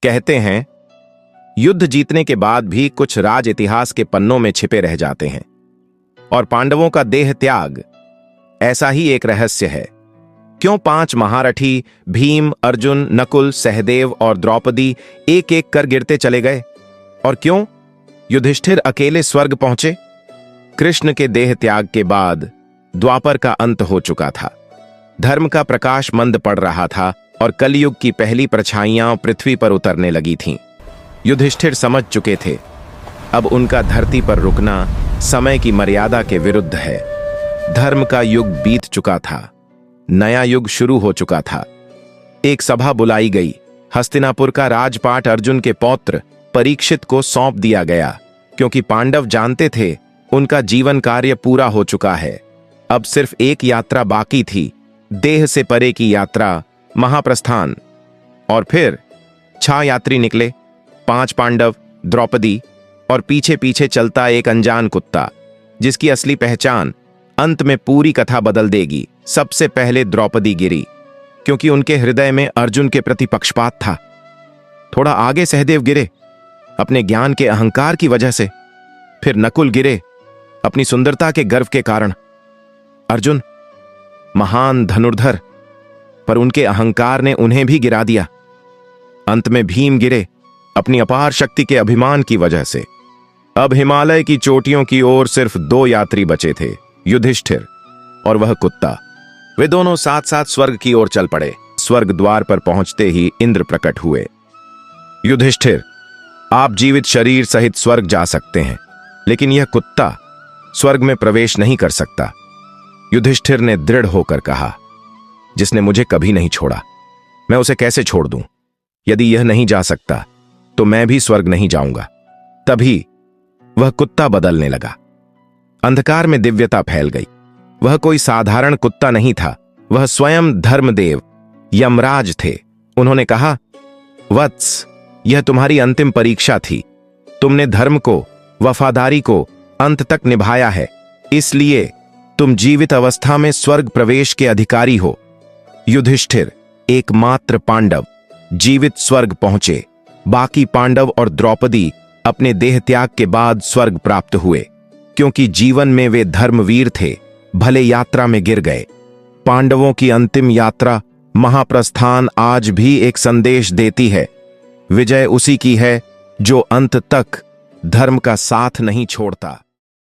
कहते हैं, युद्ध जीतने के बाद भी कुछ राज इतिहास के पन्नों में छिपे रह जाते हैं, और पांडवों का देह त्याग ऐसा ही एक रहस्य है। क्यों 5 महारथी भीम, अर्जुन, नकुल, सहदेव और द्रौपदी एक एक कर गिरते चले गए? और क्यों युधिष्ठिर अकेले स्वर्ग पहुंचे? कृष्ण के देह त्याग के बाद द्वापर का अंत हो चुका था। धर्म का प्रकाश मंद पड़ रहा था और कलयुग की पहली परछाइयां पृथ्वी पर उतरने लगी थीं। युधिष्ठिर समझ चुके थे, अब उनका धरती पर रुकना समय की मर्यादा के विरुद्ध है। धर्म का युग बीत चुका था, नया युग शुरू हो चुका था। एक सभा बुलाई गई। हस्तिनापुर का राजपाट अर्जुन के पौत्र परीक्षित को सौंप दिया गया, क्योंकि पांडव जानते थे उनका जीवन कार्य पूरा हो चुका है। अब सिर्फ एक यात्रा बाकी थी, देह से परे की यात्रा, महाप्रस्थान। और फिर 6 यात्री निकले, 5 पांडव, द्रौपदी और पीछे पीछे चलता एक अनजान कुत्ता, जिसकी असली पहचान अंत में पूरी कथा बदल देगी। सबसे पहले द्रौपदी गिरी, क्योंकि उनके हृदय में अर्जुन के प्रति पक्षपात था। थोड़ा आगे सहदेव गिरे, अपने ज्ञान के अहंकार की वजह से। फिर नकुल गिरे, अपनी सुंदरता के गर्व के कारण। अर्जुन महान धनुर्धर, पर उनके अहंकार ने उन्हें भी गिरा दिया। अंत में भीम गिरे, अपनी अपार शक्ति के अभिमान की वजह से। अब हिमालय की चोटियों की ओर सिर्फ 2 यात्री बचे थे, युधिष्ठिर और वह कुत्ता। वे दोनों साथ साथ स्वर्ग की ओर चल पड़े। स्वर्ग द्वार पर पहुंचते ही इंद्र प्रकट हुए। युधिष्ठिर, आप जीवित शरीर सहित स्वर्ग जा सकते हैं, लेकिन यह कुत्ता स्वर्ग में प्रवेश नहीं कर सकता। युधिष्ठिर ने दृढ़ होकर कहा, जिसने मुझे कभी नहीं छोड़ा, मैं उसे कैसे छोड़ दूं? यदि यह नहीं जा सकता तो मैं भी स्वर्ग नहीं जाऊंगा। तभी वह कुत्ता बदलने लगा। अंधकार में दिव्यता फैल गई। वह कोई साधारण कुत्ता नहीं था, वह स्वयं धर्मदेव यमराज थे। उन्होंने कहा, वत्स, यह तुम्हारी अंतिम परीक्षा थी। तुमने धर्म को, वफादारी को अंत तक निभाया है, इसलिए तुम जीवित अवस्था में स्वर्ग प्रवेश के अधिकारी हो। युधिष्ठिर, एकमात्र पांडव, जीवित स्वर्ग पहुंचे। बाकी पांडव और द्रौपदी अपने देह त्याग के बाद स्वर्ग प्राप्त हुए, क्योंकि जीवन में वे धर्मवीर थे, भले यात्रा में गिर गए। पांडवों की अंतिम यात्रा, महाप्रस्थान, आज भी एक संदेश देती है। विजय उसी की है जो अंत तक धर्म का साथ नहीं छोड़ता।